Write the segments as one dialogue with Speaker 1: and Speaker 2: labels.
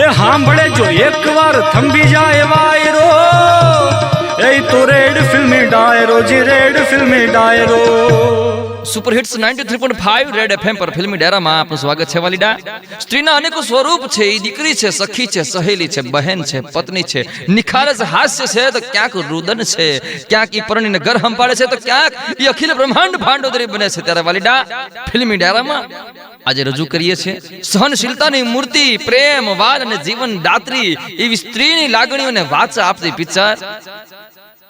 Speaker 1: એ સાંભળે જો એક વાર થંભી જાય વાયરો, એ તો રેડ ફિલ્મી ડાયરો, જી રેડ ફિલ્મી ડાયરો।
Speaker 2: સુપર હિટ્સ 93.5 રેડ એફએમ પર ફિલ્મી ડાયરામાં આપનું સ્વાગત છે વાલીડા। સ્ત્રીના અનેક સ્વરૂપ છે, એ દીકરી છે, સખી છે, સહેલી છે, બહેન છે, પત્ની છે, નિખારસ હાસ્ય છે તો ક્યાંક રુદન છે, ક્યાંક ઈ પરણીને ઘર સંભાળે છે તો ક્યાંક ઈ અખિલ બ્રહ્માંડ ભાંડોદરી બને છે। ત્યારે વાલીડા ફિલ્મી ડાયરામાં આજે રજૂ કરીએ છીએ સહનશીલતાની મૂર્તિ, પ્રેમ, વાલ અને જીવન દાત્રી એવી સ્ત્રીની લાગણીઓને વાચા આપતી પિક્ચર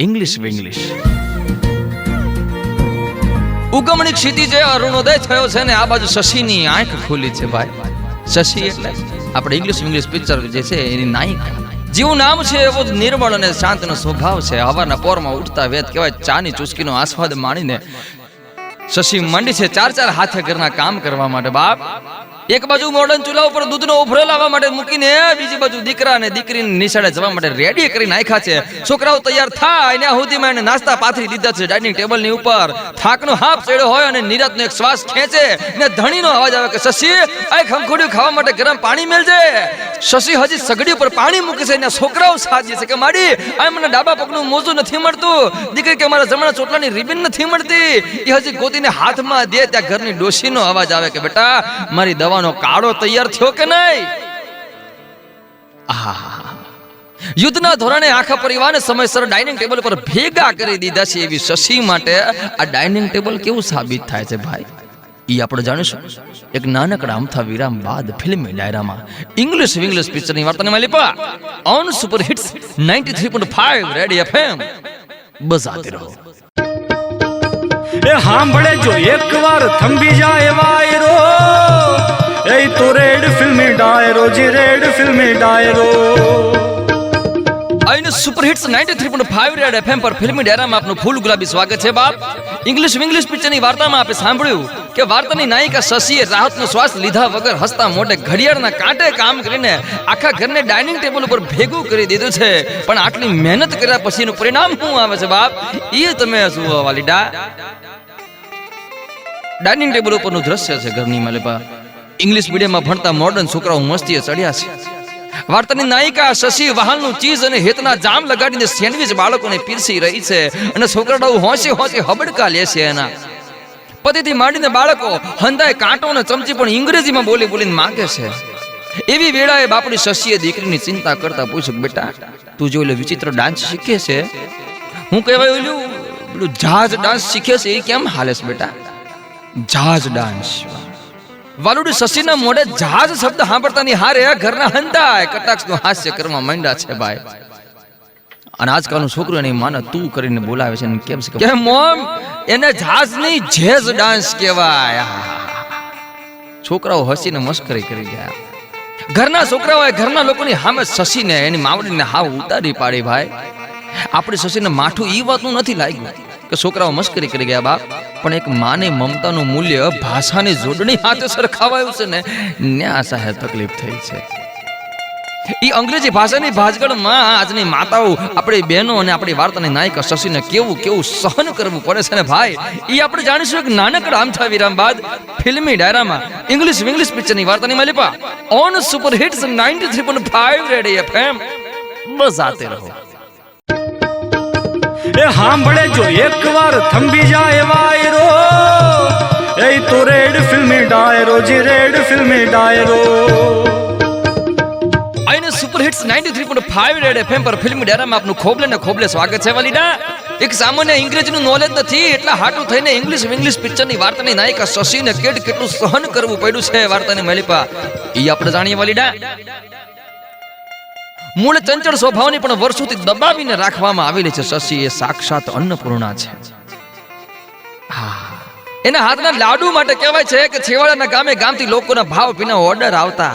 Speaker 2: ઇંગ્લિશ વિંગ્લિશ। ઉગમણી ક્ષિતિજે અરુણોદય થયો છે ને આ બાજુ શશીની આંખ ખુલી છે ભાઈ। શશી એટલે આપણે ઇંગ્લિશ પિક્ચર જે છે એની નાયિકા। જેવું નામ છે એવો જ નિર્મળ અને શાંતનો સ્વભાવ છે। હવારના પોરમાં ઉઠતા વેત કહેવાય ચાની ચુસ્કીનો આસ્વાદ માણીને શશી મંડી છે ચાર હાથે ઘરના કામ કરવા માટે। બાપ એક બાજુ મોડર્ન ચૂલા ઉપર દૂધનો ઉભરો લાવવા માટે મૂકીને બીજી બાજુ દીકરા અને દીકરીને નિશાળે જવા માટે રેડી કરી નાખ્યા છે। છોકરાઓ તૈયાર થાય ત્યાં સુધીમાં એને નાસ્તા પાથરી દીધા છે ડાઇનિંગ ટેબલની ઉપર। થાકનો હાફ ચડ્યો હોય અને નિરાતનો એક શ્વાસ ખેંચે ને ધણીનો અવાજ આવે કે શશી આ ખમખોડિયું ખાવા માટે ગરમ પાણી મેલજે। શશી હજી સગડી ઉપર પાણી મૂકે છે ને છોકરાઓ સાજીએ છે કે માડી આ મને ડાબા પગનું મોજું નથી મળતું। દીકરી કે મારા જમણા ચોટલાની રિબિન નથી મળતી। એ હજી ગોતીને હાથમાં દે ત્યાં ઘરની ડોશીનો અવાજ આવે કે બેટા મારી દવાનો કાળો તૈયાર થયો કે નહીં। યુદ્ધના ધોરણે આખા પરિવારને સમયસર ડાઇનિંગ ટેબલ પર ભેગા કરી દીધા છે એવી શશી માટે આ ડાઇનિંગ ટેબલ કેવું સાબિત થાય છે ભાઈ ઈ આપણે જાણીશું એક નાનકડા અમથા વિરામ બાદ ફિલ્મી ડાયરામાં ઇંગ્લિશ વિંગ્લિશ પિક્ચરની વાર્તાને માલિપા on super hits 93.5 Red FM બજાતે રહો।
Speaker 1: એ સાંભળે જો એક વાર થંભી જાય વાયરો, એ તો રેડ ફિલ્મી ડાયરો, જી રેડ ફિલ્મી ડાયરો।
Speaker 2: આઈને સુપર હિટ્સ 93.5 રેડ એફએમ પર ફિલ્મી ડાયરામાં આપનું ફૂલ ગુલાબી સ્વાગત છે બાપ। ઇંગ્લિશ વિંગ્લિશ પિક્ચરની વાર્તામાં આપણે સાંભળ્યું કે વાર્તાની નાયિકા શશીએ રાહતનો શ્વાસ લીધા વગર હસતા મોઢે ઘડિયાળના કાંટે કામ કરીને આખા ઘરને ડાઇનિંગ ટેબલ ઉપર ભેગું કરી દીધું છે। પણ આટલી મહેનત કર્યા પછીનું પરિણામ શું આવે છે બાપ એ તમે શું વાલીડા। ડાઇનિંગ ટેબલ ઉપરનું દ્રશ્ય છે ઘરની માલિપા। ઇંગ્લિશ મીડિયમમાં ભણતા મોડર્ન છોકરાઓ મસ્તીએ ચડ્યા છે। વાર્તાની નાયિકા શશી વાહનનું ચીઝ અને હેતના જામ લગાડીને સેન્ડવિચ બાળકોને પીરસી રહી છે અને છોકરાઓ હોંશે હબડકા લે છે એના। પતિથી માંડીને બાળકો હંધાય કાંટો અને ચમચી પણ ઇંગ્રેજીમાં બોલીને માંગે છે। એવી વેળાએ બાપડી શશીએ દીકરીની ચિંતા કરતા પૂછ્યું બેટા તું જો એટલે વિચિત્ર ડાન્સ શીખે છે હું કહેવાય પેલું જહાજ ડાન્સ શીખે છે એ કેમ હાલે છે બેટા જહાજ ડાન્સ। વાલુડી શશીના મોઢે જહાજ શબ્દ સાંભળતાની હારે ઘરના હંધાય કટાક્ષનું હાસ્ય કરવા માંડ્યા છે ભાઈ। અને આજકાલનું છોકરું એની માને તું કરીને બોલાવે છે કેમ છે કે મોમ એને જહાજ નહીં જેઝ ડાન્સ કહેવાય। છોકરાઓ હસીને મસ્કરી કરી ગયા। ઘરના છોકરાઓએ ઘરના લોકોની સામે શશીને એની માવડીને હાવ ઉતારી પાડી ભાઈ। આપણી શશીને માઠું ઈ વાતનું નથી લાગ્યું કે છોકરાઓ મસ્કરી કરી ગયા બાપ, પણ એક માને મમતાનું મૂલ્ય ભાષાની જોડણી હાથે સરખાવાયું છે ને ન્યા સાહેબ તકલીફ થઈ છે। ઈ અંગ્રેજી ભાષાની ભાજગળમાં આજની માતાઓ આપણી બહેનો અને આપણી વાર્તાની નાયિકા શશીને કેવું સહન કરવું પડે છે ને ભાઈ ઈ આપણે જાણીશું એક નાનકડા આમથા વિરામ બાદ ફિલ્મી ડાયરામાં ઇંગ્લિશ વિંગ્લિશ પિક્ચરની વાર્તાની માલિપા on super hits 93.5 Red FM બજાતે રહો।
Speaker 1: એ સાંભળે જો એક વાર થંભી જાય વાયરો, એ તો રેડ ફિલ્મી ડાયરો, જી રેડ ફિલ્મી ડાયરો।
Speaker 2: આઈને સુપર હિટ્સ 93.5 રેડ એફએમ પર ફિલ્મી ડાયરામાં આપનું ખોબલે સ્વાગત છે વાલીડા। એક સામાન્ય અંગ્રેજીનું નોલેજ નથી એટલા હાટું થઈને ઇંગ્લિશ વિંગ્લિશ પિક્ચરની વાર્તાની નાયિકા શશીને કેટલું સહન કરવું પડ્યું છે વાર્તાની માલિપા ઈ આપણે જાણીએ વાલીડા। મૂળ ચંચળ સ્વભાવની પણ વર્ષોથી દબાવીને રાખવામાં આવેલી છે શશી એ સાક્ષાત અન્નપૂર્ણા છે। એના હાથના લાડુ માટે કહેવાય છે કે છેવાડાના ગામથી લોકોના ભાવ પીના ઓર્ડર આવતા।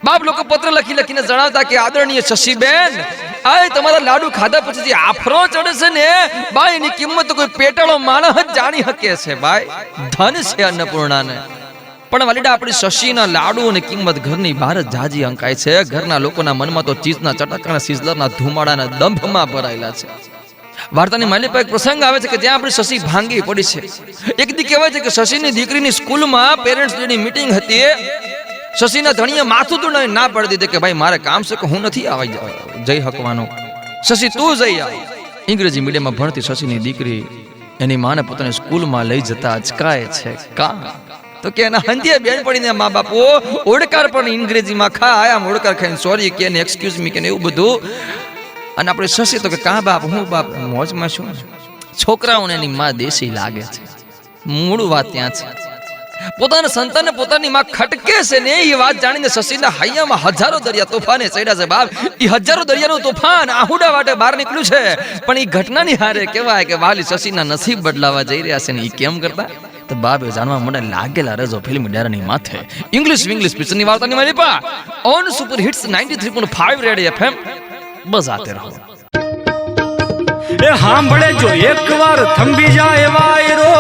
Speaker 2: બાપ લોકો પત્ર લખીને જણાવતા કે આદરણીય શશીબેન આ તમારા લાડુ ખાધા પછી જે આફરો ચડે છે ને બાઈ એની કિંમત કોઈ પેટાળો માણસ જ જાણી શકે છે ભાઈ। ધન છે અન્નપૂર્ણાને। પણ વાલીડા આપણી શશીના લાડુઓની કિંમત ઘરની બહાર જ જાજી અંકાય છે। ઘરના લોકોના મનમાં તો ચીઝના ચટકણા સિઝલરના ધુમાડાના દંભમાં ભરાયેલા છે। વાર્તાની માલિપા એક પ્રસંગ આવે છે કે જ્યાં આપણી શશી ભાંગી પડી છે। એક દી કહેવાય છે કે શશીની દીકરીની સ્કૂલમાં પેરેન્ટ્સ ડેની મીટિંગ હતી। શશીના ધણીએ માથું તુડાવી ના પાડી દીધું કે ભાઈ મારે કામ છે કે હું નથી આવી જઈ શકવાનો. શશી તું જઈ આવ. અંગ્રેજી મીડિયમમાં ભણતી શશીની દીકરી એની માને પોતાની સ્કૂલમાં લઈ જતા અચકાય છે. કા તો કે એના હંધિયા બેન પડીને મા બાપ ઓડકાર પણ અંગ્રેજીમાં ખા આયા ઓડકાર ખાઈને સોરી કે ને એક્સક્યુઝ મી કે એવું બધું. અને આપણે શશી તો કે કા બાપ હું બાપ મોજમાં છું. છોકરાઓને એની માં દેશી લાગે છે. મૂળ વાત ત્યાં છે. પોતાના સંતાનને પોતાની માં ખટકે છે ને એ વાત જાણીને શશીના હૈયામાં હજારો દરિયા તોફાને ચડ્યા છે બાપ. એ હજારો દરિયાનું તોફાન આહુડા વાટે બહાર નીકળ્યું છે. પણ એ ઘટનાની હારે કહેવાય કે વાલી શશીના નસીબ બદલાવા જઈ રહ્યા છે ને એ કેમ કરતા તો બાપ એ જાણવા મને લાગેલા રેજો ફિલ્મ ડાયરાની માથે ઇંગ્લિશ પિક્ચરની વાર્તાની મારી પા on super hits 93.5 Red FM બજાતે રહો.
Speaker 1: એ સાંભળે જો એકવાર થંભી જાય વાયરો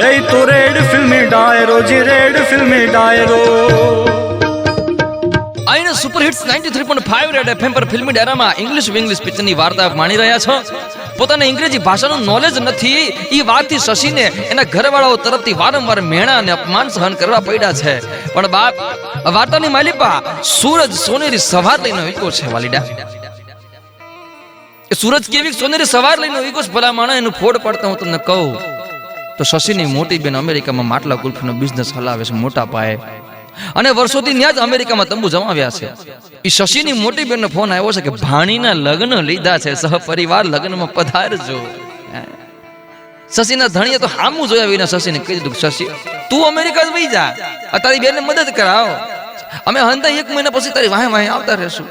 Speaker 1: એ તો રેડ ફિલ્મી ડાયરો જી રેડ ફિલ્મી ડાયરો.
Speaker 2: આઈને સુપર હિટ્સ 93.5 રેડ એફએમ પર ફિલ્મી ડાયરામાં ઇંગ્લિશ પિક્ચરની વાર્તા માણી રહ્યા છો. પોતાને અંગ્રેજી ભાષાનું નોલેજ નથી એ વાતથી શશીને એના ઘરવાળાઓ તરફથી વારંવાર મેણા અને અપમાન સહન કરવા પડ્યા છે. પણ બાપ વાર્તાની માલિપા સૂરજ સોનેરી સવાર લઈને વીકો છે વાલીડા. એ સૂરજ કેવી સોનેરી સવાર લઈને વીકો છે ભલા માણસ એનું ફોડ પડતા હું તમને કહું તો શશીની મોટી બેન અમેરિકામાં માટલા કુલ્ફીનો બિઝનેસ હલાવે છે મોટા પાયે અને વર્ષોથી ત્યાં જ અમેરિકામાં તંબુ જમાવ્યા છે. એ શશીની મોટી બેનનો ફોન આવ્યો છે કે ભાણીના લગ્ન લીધા છે સહપરિવાર લગ્નમાં પધારજો. શશીના ધણીએ તો હામું જોયા વિના શશીને કહી દીધું શશી તું અમેરિકા જ વઈ જા તારી બેનને મદદ કરાવ અમે હંતા 1 મહિના પછી તારી વાહે આવતા રહેશું.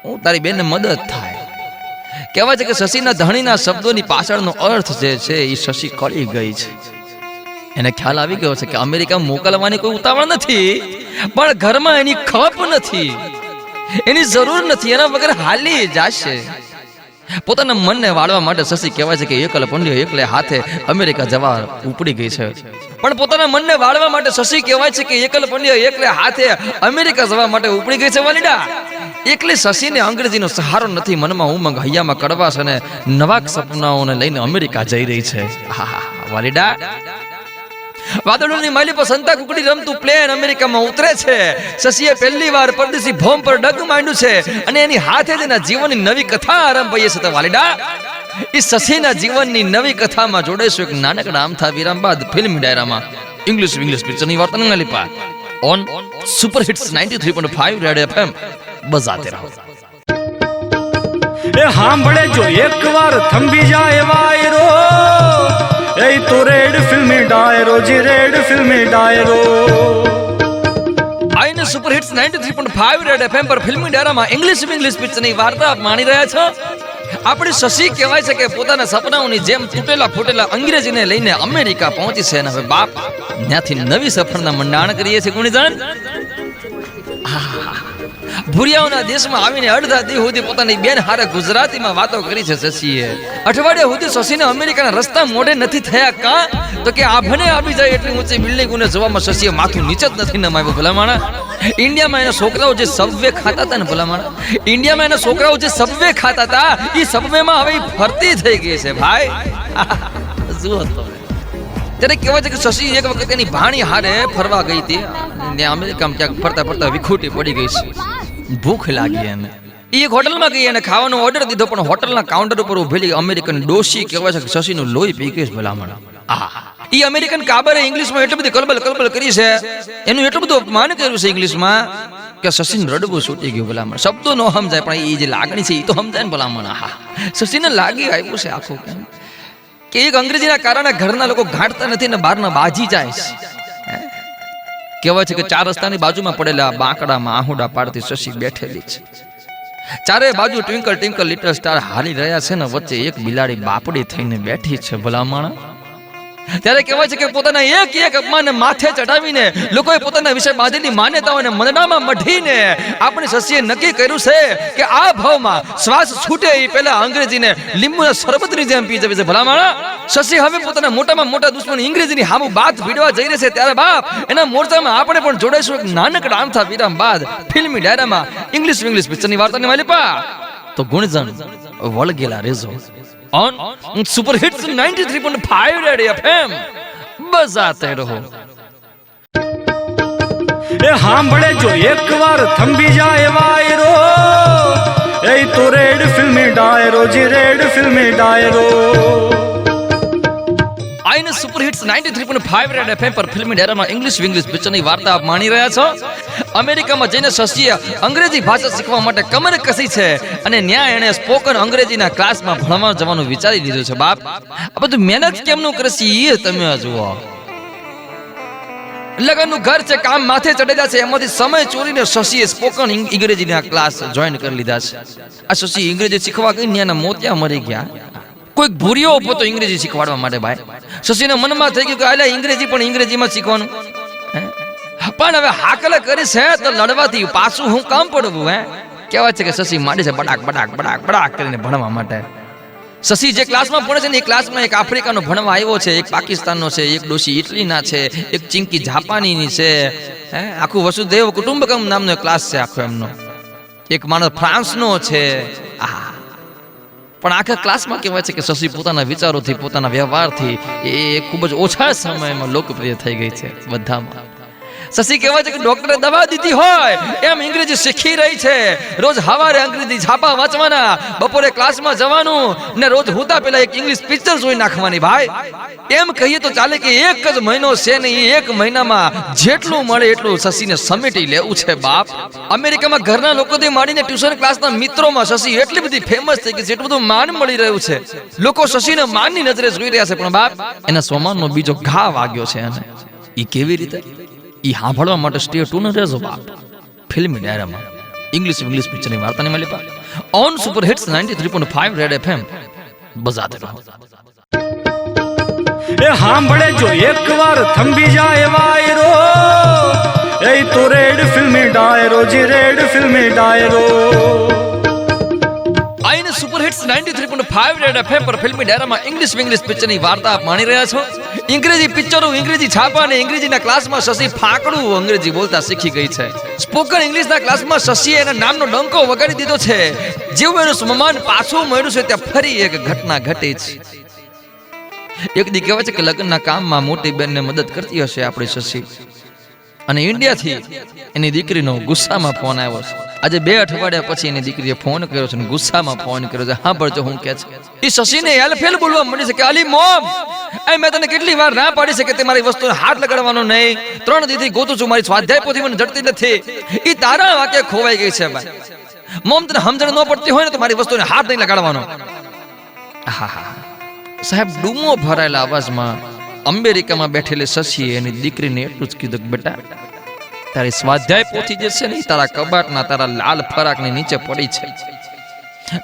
Speaker 2: હું તારી બેનને મદદ થાય. કહેવાય છે કે શશીના ધણીના શબ્દોની પાછળનો અર્થ જે છે એ શશી કળી ગઈ છે. એને ખ્યાલ આવી ગયો છે કે અમેરિકા મોકલવાની કોઈ ઉતાવળ નથી પણ ઘરમાં એની ખપ નથી એની જરૂર નથી એના વગર હાલી જશે. પોતાના મનને વાળવા માટે શશી કહેવાય છે કે એકલ પંડ્યો એકલે હાથે અમેરિકા જવા ઉપડી ગઈ છે. પણ પોતાના મનને વાળવા માટે શશી કહેવાય છે કે એકલ પંડ્યો એકલે હાથે અમેરિકા જવા માટે ઉપડી ગઈ છે વાલીડા. એકલી શશીને અંગ્રેજીનો સહારો નથી. મનમાં ઉમંગ હૈયામાં કડવાશ અને નવા સપનાઓને લઈને અમેરિકા જઈ રહી છે. વાલીડા વાદળોની માલી પર સંતા કુકડી રમતું પ્લેન અમેરિકામાં ઉતરે છે. શશીએ પહેલી વાર પરદેશી ભોમ પર ડગ માંડ્યું છે અને એની હાથે તેના જીવનની નવી કથા આરંભ થઈ છે. તો વાલીડા એ શશીના જીવનની નવી કથામાં જોડાઈશું એક નાનકડા આમથા વિરામ બાદ ફિલ્મ ડાયરામાં ઇંગ્લિશ પિક્ચરની વાર્તાની માલી પર on super hits 93.5 Red FM બજાતે રહો.
Speaker 1: એ સાંભળે જો એકવાર થંભી જાય વાયરો એ તો રેડ ફિલ્મી ડાયરો જી રેડ ફિલ્મી ડાયરો.
Speaker 2: આઈને સુપર હિટ્સ 93.5 રેડ એફએમ પર ફિલ્મી ડાયરામાં ઇંગ્લિશ પિક્ચરની વાર્તા માણી રહ્યા છો. આપણી શશી કહેવાય છે કે પોતાના સપનાઓની જેમ તૂટેલા ફૂટેલા અંગ્રેજીને લઈને અમેરિકા પહોંચી છે અને હવે બાપ ત્યાંથી નવી સફરના મંડાણ કરીએ છે. કોની જાણ ભુરિયાઓના દેશમાં આવીને અડધા દી સુધી પોતાની બેન હારે ગુજરાતીમાં વાતો કરી છે શશીએ. અઠવાડિયા સુધી શશીને અમેરિકાના રસ્તા મોઢે નથી થયા કા તો કે આભને આવી જાય એટલી ઊંચી બિલ્ડિંગોને જોવામાં શશીએ માથું નીચે જ નથી નમાવ્યું. ભલામાણા ઇન્ડિયામાં એના છોકરાઓ જે સબવે ખાતા હતા ને ભલામાણા ઇન્ડિયામાં એના છોકરાઓ જે સબવે ખાતા હતા એ સબવેમાં હવે ફરતી થઈ ગઈ છે ભાઈ. જુઓ તો ત્યારે કહેવાય છે કે શશી એક વખત એની ભાણી હારે ફરવા ગઈ હતી. ત્યાં અમેરિકામાં ક્યાંક ફરતા ફરતા વિખૂટી પડી ગઈ છે. ભૂખ લાગી એને એક હોટલમાં ગઈ અને ખાવાનો ઓર્ડર દીધો પણ હોટલના કાઉન્ટર ઉપર ઉભેલી અમેરિકન ડોશી કહેવાય છે કે શશીનું લોહી પી ગઈ છે ભલામણ. એ અમેરિકન કાબરે ઇંગ્લિશમાં એટલી બધી કલબલ કરી છે એનું એટલું બધું અપમાન કર્યું છે ઇંગ્લિશમાં કે શશીને રડવું છૂટી ગયું ભલામણ. શબ્દો ન સમજાય પણ એ જે લાગણી છે એ તો સમજાય ને ભલામણ. શશીને લાગી આવ્યું છે આખું કેમ કે એક અંગ્રેજીના કારણે ઘરના લોકો ઘાટતા નથી ને બહારના બાજી જાય છે. કહેવાય છે કે 4 રસ્તાની બાજુમાં પડેલા બાંકડામાં આહુડા પાડતી શશી બેઠેલી છે. ચારે બાજુ ટ્વિંકલ લિટલ સ્ટાર હાલી રહ્યા છે ને વચ્ચે એક બિલાડી બાપડી થઈને બેઠી છે ભલામણ. ત્યારે કહેવાય છે કે પોતાના એક અપમાનને માથે ચડાવીને લોકોએ પોતાના વિશે બાંધેલી માન્યતાઓને મંદડામાં મઢીને આપણી શશીએ નક્કી કર્યું છે કે આ ભાવમાં શ્વાસ છૂટે એ પહેલા અંગ્રેજીને લીંબુના શરબતની જેમ પી જવી છે ભલામણ. શશી હવે પોતાના મોટામાં મોટા દુશ્મન અંગ્રેજીની હામું બાત ભીડવા જઈ રહી છે. ત્યારે બાપ એના મોરચામાં આપણે પણ જોડાઈશું એક નાનકડા આમથા વિરામ બાદ ફિલ્મી ડાયરામાં ઇંગ્લિશ પિક્ચરની વાર્તાની માલિપા તો ગુણજન વળગેલા રેજો on super hits 93.5 Red FM બજાતે રહો.
Speaker 1: એ સાંભળે જો એકવાર થંભી જાય વાયરો, એ તો રેડ ફિલ્મી ડાયરો, જી રેડ ફિલ્મી ડાયરો.
Speaker 2: આઈને સુપર હિટ્સ 93.5 રેડ એફએમ પર ફિલ્મી ડાયરામાં ઇંગ્લિશ પિક્ચરની વાર્તા આપ માણી રહ્યા છો. અમેરિકામાં જઈને શશીએ અંગ્રેજી ભાષા શીખવા માટે કમર કસી છે અને ન્યાય એણે સ્પોકન અંગ્રેજીના ક્લાસમાં ભણવા જવાનું વિચારી લીધું છે. બાપ, આ બધું મહેનત કેમનું કરશે એ તમે જુઓ. લગનનું ઘર છે, કામ માથે ચડેલા છે, એમાંથી સમય ચોરીને શશીએ સ્પોકન અંગ્રેજીના ક્લાસ જોઈન કરી લીધા છે. આ શશી અંગ્રેજી શીખવા ગઈ ત્યાંના મોતિયા મરી ગયા. કોઈક ભૂરિયો ઉભો તો અંગ્રેજી શીખવાડવા માટે. ભાઈ, શશીના મનમાં થઈ ગયું કે આલે અંગ્રેજી પણ અંગ્રેજીમાં શીખવાનું. પણ હવે હાકલ કરી છે તો લડવાથી પાછું હું કામ પડવું. કહેવાય છે કે શશી માંડી છે બડાક બડાક બડાક બડાક કરીને ભણવા માટે. શશી જે ક્લાસમાં ભણે છે ને એ ક્લાસમાં એક આફ્રિકાનો ભણવા આવ્યો છે, એક પાકિસ્તાનનો છે, એક ડોશી ઇટલીના છે, એક ચિંકી જાપાનીની છે. આખું વસુદેવ કુટુંબકમ નામનો ક્લાસ છે આખો એમનો. એક માણસ ફ્રાન્સનો છે. પણ આખા ક્લાસમાં કહેવાય છે કે શશી પોતાના વિચારોથી, પોતાના વ્યવહારથી એ ખૂબ જ ઓછા સમયમાં લોકપ્રિય થઈ ગઈ છે બધામાં. શશી કહેવાય છે કે ડોક્ટરે દવા દીધી હોય એમ અંગ્રેજી શીખી રહી છે. રોજ સવારે અંગ્રેજી છાપા વાંચવાના, બપોરે ક્લાસમાં જવાનું ને રોજ હુતા પહેલા એક ઇંગ્લિશ પિક્ચર જોઈ નાખવાની. ભાઈ, એમ કહીએ તો ચાલે કે એક જ મહિનો છે ને એ એક મહિનામાં જેટલું મળે એટલું શશીને સમેટી લેવું છે. બાપ, અમેરિકામાં ઘરના લોકોથી માંડીને ટ્યુશન ક્લાસના મિત્રોમાં શશી એટલી બધી ફેમસ થઈ ગઈ છે, એટલું બધું માન મળી રહ્યું છે. લોકો શશીને માનની નજરે જોઈ રહ્યા છે. પણ બાપ, એના સોમાનનો બીજો ઘા વાગ્યો છે. અને એ કેવી રીતે ઈ સાંભળવા માટે સ્ટે ટ્યુન રહેજો બાપ. ફિલ્મી ડાયરામાં ઇંગ્લિશ પિક્ચરની વાર્તાની માલિકા on super hits 93.5 Red FM બજાતે રહો.
Speaker 1: એ સાંભળે જો એકવાર થંભી જાય વાયરો, એ તો રેડ ફિલ્મી ડાયરો, જી રેડ ફિલ્મી ડાયરો.
Speaker 2: આઈને સુપર હિટ્સ 93.5 રેડ એફએમ પર ફિલ્મી ડાયરામાં ઇંગ્લિશ પિક્ચરની વાર્તા આપ માણી રહ્યા છો. અંગ્રેજી પિક્ચરો, અંગ્રેજી છાપા અને અંગ્રેજીના ક્લાસમાં શશી ફાંકડું અંગ્રેજી બોલતા શીખી ગઈ છે. સ્પોકન ઇંગ્લિશના ક્લાસમાં શશીએ એના નામનો ડંકો વગાડી દીધો છે. જેવું એનું સ્મમાન પાછું મળ્યું છે ત્યાં ફરી એક ઘટના ઘટી છે. એક દી કહેવાય છે કે લગ્નના કામમાં મોટી બેનને મદદ કરતી હશે આપણી શશી, અને ઇન્ડિયાથી એની દીકરીનો ગુસ્સામાં ફોન આવ્યો છે. આજે 2 અઠવાડિયા પછી એની દીકરીએ ફોન કર્યો છે અને ગુસ્સામાં ફોન કર્યો છે. હા પડજો હું કે છે. એ શશીને હેલફેલ બોલવા મળી છે કે અલી મોમ, મેં તને કેટલી વાર ના પાડી છે કે તે મારી વસ્તુને હાથ લગાડવાનો નહીં. 3 દીથી ગોતું છું, મારી સ્વાધ્યાય પોથી મને જડતી નથી. એ તારા વાક્ય ખોવાઈ ગઈ છે ભાઈ. મોમ, તને સમજણ ન પડતી હોય ને તો મારી વસ્તુને હાથ નહીં લગાડવાનો. સાહેબ, ડૂમો ભરાયેલા અવાજમાં અમેરિકામાં બેઠેલી શશીએ એની દીકરીને એટલું જ કીધું કે બેટા, તારી સ્વાધ્યાય પોથી જે છે ને તારા કબાટના તારા લાલ ફરાકની નીચે પડી છે.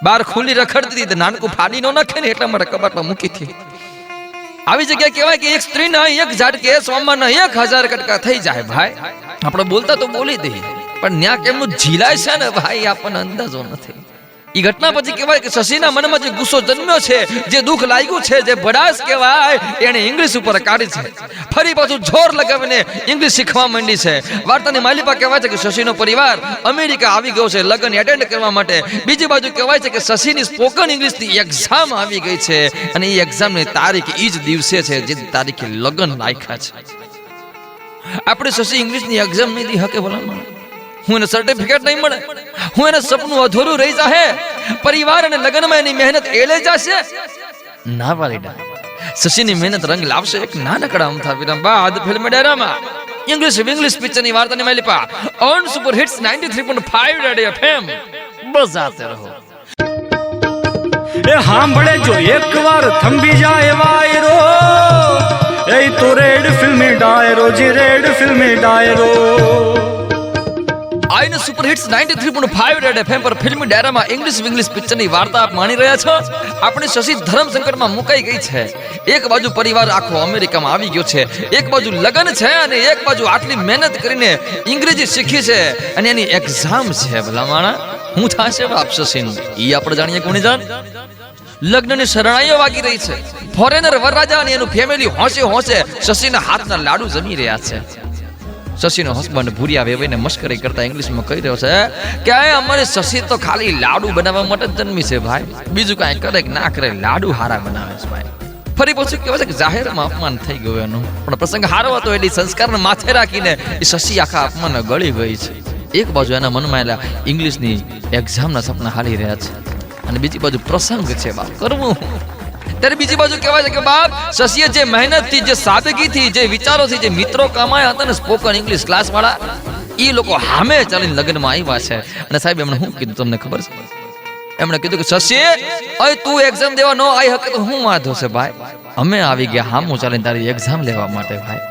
Speaker 2: બહાર ખુલ્લી રખડતી હતી, નાનકું ફાડી નો નાખે ને એટલા માટે કબાટમાં મૂકી હતી. આવી જગ્યાએ કહેવાય કે એક સ્ત્રીના એક ઝાટકે સોમાના 1000 કટકા થઈ જાય. ભાઈ, આપણે બોલતા તો બોલી દઈએ, પણ ન્યા કેમનું ઝીલાય છે ને ભાઈ, આપણને અંદાજો નથી. ઈ ઘટના પછી કહેવાય કે શશીના મનમાં જે ગુસ્સો જન્મ્યો છે, જે દુઃખ લાગ્યું છે, જે ભડાસ કહેવાય, એને ઇંગ્લિશ ઉપર કાઢી છે. ફરી પાછું જોર લગાવીને ઇંગ્લિશ શીખવા માંડી છે. વાર્તાની માલિકા કહેવાય છે કે શશીનો પરિવાર અમેરિકા આવી ગયો છે લગ્ન એટેન્ડ કરવા માટે. બીજી બાજુ કહેવાય છે કે શશીની સ્પોકન ઇંગ્લિશની એક્ઝામ આવી ગઈ છે, અને એ એક્ઝામની તારીખ ઈ જ દિવસે છે જે તારીખે લગ્ન રાખ્યા છે. આપણે શશી ઇંગ્લિશની એક્ઝામ નહીં દી હકે ભલા, હું એને સર્ટિફિકેટ નહીં મળે, હું એને સપનું અધૂરું રહી જાહે, પરિવાર અને લગ્નમાં એની મહેનત એલે જશે ના વાલીડા. શશીની મહેનત રંગ લાવશે એક નાનકડા અમથા વિરામ બાદ ફિલ્મી ડાયરામાં ઇંગ્લિશ પિક્ચરની વાર્તાની માલિકા on super hits 93.5 Red FM બજાતે રહો.
Speaker 1: એ સાંભળે જો એકવાર થંભી જાય વાયરો, એ તો રેડ ફિલ્મી ડાયરો, જી રેડ ફિલ્મી ડાયરો.
Speaker 2: આઈને સુપર હિટ્સ 93.5 રેડ એફએમ પર ફિલ્મી ડાયરામાં ઇંગ્લિશ પિક્ચરની વાર્તા આપ માણી રહ્યા છો. આપણી શશી ધર્મ સંકટમાં મુકાઈ ગઈ છે. એક બાજુ પરિવાર આખો અમેરિકામાં આવી ગયો છે, એક બાજુ લગ્ન છે, અને એક બાજુ આટલી મહેનત કરીને અંગ્રેજી શીખી છે, અને એની એક્ઝામ છે. ભલા માણા, હું થાશે બાપ શશીનું ઈ આપણે જાણીએ કોની જાણ. લગ્નની શરણાઈઓ વાગી રહી છે. ફોરેનર વરરાજા અને એનું ફેમિલી હોંશે શશીના હાથના લાડુ જમી રહ્યા છે. શશીનો હસબન્ડ ભૂરિયા વેવાઈને મશ્કરી કરતા ઇંગ્લિશમાં કહી રહ્યો છે કે અમારી શશી તો ખાલી લાડુ બનાવવા માટે જ જન્મી છે ભાઈ, બીજું કાંઈ કરે કે ના કરે, લાડુ હારા બનાવે છે ભાઈ. ફરી પછી કહેવાય છે કે જાહેરમાં અપમાન થઈ ગયું એનું, પણ પ્રસંગ હારો હતો એટલે સંસ્કારને માથે રાખીને એ શશી આખા અપમાન ગળી ગઈ છે. એક બાજુ એના મનમાં એલા ઇંગ્લિશની એક્ઝામના સપના હાલી રહ્યા છે અને બીજી બાજુ પ્રસંગ છે બાપ કરવું. ત્યારે બીજી બાજુ કહેવાય છે કે બાપ શશીએ જે મહેનતથી, જે સાદગીથી, જે વિચારોથી જે મિત્રો કમાયા હતા ને સ્પોકન ઇંગ્લિશ ક્લાસ વાળા, એ લોકો સામે ચાલીને લગ્નમાં આવ્યા છે. અને સાહેબ એમણે શું કીધું તમને ખબર છે? એમણે કીધું કે શશી અય તું એક્ઝામ દેવા ન આવી શકે તો હું વાંધો છે ભાઈ, અમે આવી ગયા હામું ચાલીને તારી એક્ઝામ લેવા માટે ભાઈ.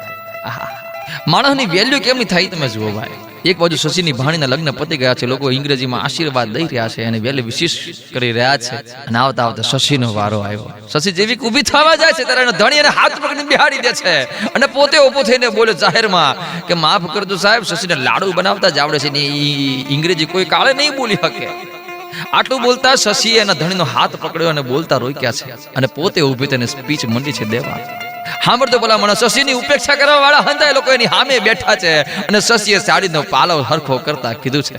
Speaker 2: માણસની વેલ્યુ કેમની થાય તમે જુઓ ભાઈ. એક બાજુ શશીની ભાણીના લગ્ન પતી ગયા છે, લોકો ઇંગ્રેજીમાં આશીર્વાદ દઈ રહ્યા છે અને વેલ્યુ વિશેષ કરી રહ્યા છે. અને આવતા આવતા શશીનો વારો આવ્યો. શશી જેવી ઊભી થવા જાય છે ત્યારે એનો ધણી એને હાથ પકડીને બિહાડી દે છે અને પોતે ઊભો થઈને બોલે જાહેરમાં કે માફ કરજો સાહેબ, શશીને લાડુ બનાવતા જ આવડે છે ને ઇંગ્રેજી કોઈ કાળે નહીં બોલી શકે. આટલું બોલતા શશીએ એના ધણીનો હાથ પકડ્યો અને બોલતા રોક્યા છે અને પોતે ઊભી થઈને સ્પીચ મંડી છે દેવા. સાંભળતો બોલા મને શશીની ઉપેક્ષા કરવા વાળા હંધાય લોકો એની સામે બેઠા છે અને શશીએ સાડીનો પાલવ હરખો કરતા કીધું છે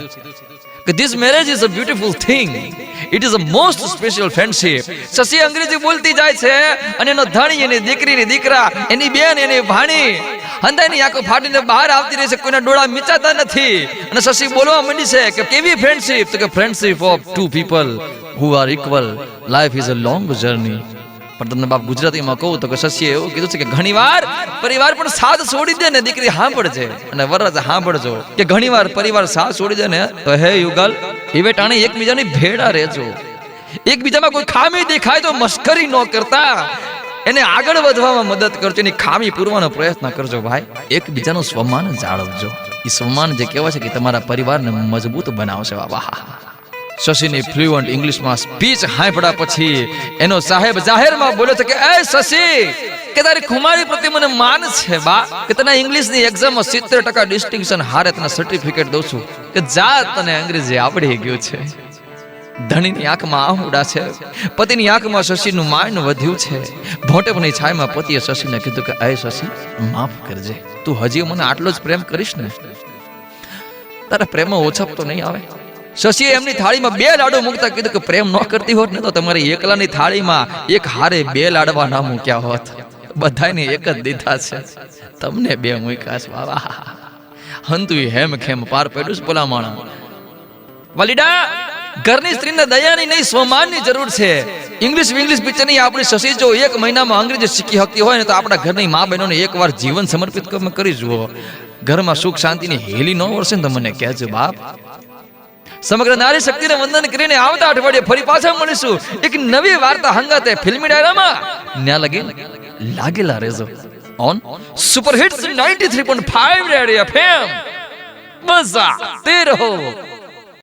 Speaker 2: કે this marriage is a beautiful thing, it is a most special friendship. Shashi અંગ્રેજી બોલતી જાય છે અને એનો ધણી, એની દીકરીની દીકરા, એની બેન, એની ભાણી હંધાઈની આંખો ફાટીને બહાર આવતી રહે છે, કોઈના ડોળા મીચાતા નથી. અને શશી બોલવા માંડી છે કે કેવી ફ્રેન્ડશિપ? તો કે friendship of two people who are equal, life is a long journey. પણ તમને બાપ ગુજરાતીમાં કહું તો કે શશીએ એવું કીધું છે કે ઘણીવાર પરિવાર પણ સાથ છોડી દે ને દીકરી સાંભળજે અને વરરાજ સાંભળજો કે ઘણીવાર પરિવાર સાથ છોડી દે ને તો હે યુગલ એવે ટાણે એકબીજાની ભેડા રહેજો. એકબીજામાં કોઈ ખામી દેખાય તો મસ્કરી ન કરતા એને આગળ વધવામાં મદદ કરજો, એની ખામી પૂરવાનો પ્રયત્ન કરજો ભાઈ. એકબીજાનું સ્વમાન જાળવજો. એ સ્વમાન જે કહેવાય છે કે તમારા પરિવારને મજબૂત બનાવશે. વાહ. શશીની ફ્લુઅન્ટ ઇંગ્લિશમાં સ્પીચ સાંભળ્યા પછી એનો સાહેબ જાહેરમાં બોલે છે કે એ શશી કે તારી ખુમારી પ્રત્યે મને માન છે બા, કે તને ઇંગ્લિશની એક્ઝામમાં 70% ડિસ્ટિંક્શન હારે તને સર્ટિફિકેટ દઉં છું કે જા તને અંગ્રેજી આવડી ગયું છે. ધણીની આંખમાં આહુડા છે, પતિની આંખમાં શશીનું માન વધ્યું છે. ભોંટેપની છાયમાં પતિએ શશીને કીધું કે એ શશી માફ કરજે, તું હજી મને આટલો જ પ્રેમ કરીશ ને, તારા પ્રેમમાં ઓછપ તો નહીં આવે. શશીએ એમની થાળીમાં 2 લાડુ મૂકતા કીધું કે પ્રેમ ન કરતી હોત ને તો તમારી એકલાની થાળીમાં એક હારે 2 લાડવા ના મૂક્યા હોત, બધાને એક જ દીધા છે, તમને 2 મૂક્યા છે. વાહ. હંતુય હેમ ખેમ પાર પડ્યું છે ભલામણ. વલીડા ઘરની સ્ત્રીને દયાની નહીં સ્વમાનની જરૂર છે. ઇંગ્લિશ પિક્ચરની આપણી શશી જો 1 મહિનામાં અંગ્રેજી શીખી શકતી હોય ને તો આપણા ઘરની મા બહેનોને એકવાર જીવન સમર્પિત કરી જુઓ. ઘરમાં સુખ શાંતિની હેલી ન વરસે ને તો મને કહેજો બાપ. સમગ્ર નારી શક્તિને વંદન કરીને આવતા અઠવાડિયે ફરી પાછા મળીશું એક નવી વાર્તા હંગાતે ફિલ્મી ડાયરામાં. ન્યા લગી લાગેલા રહેજો on super hits 93.5 radio FM. મજા તે રહો.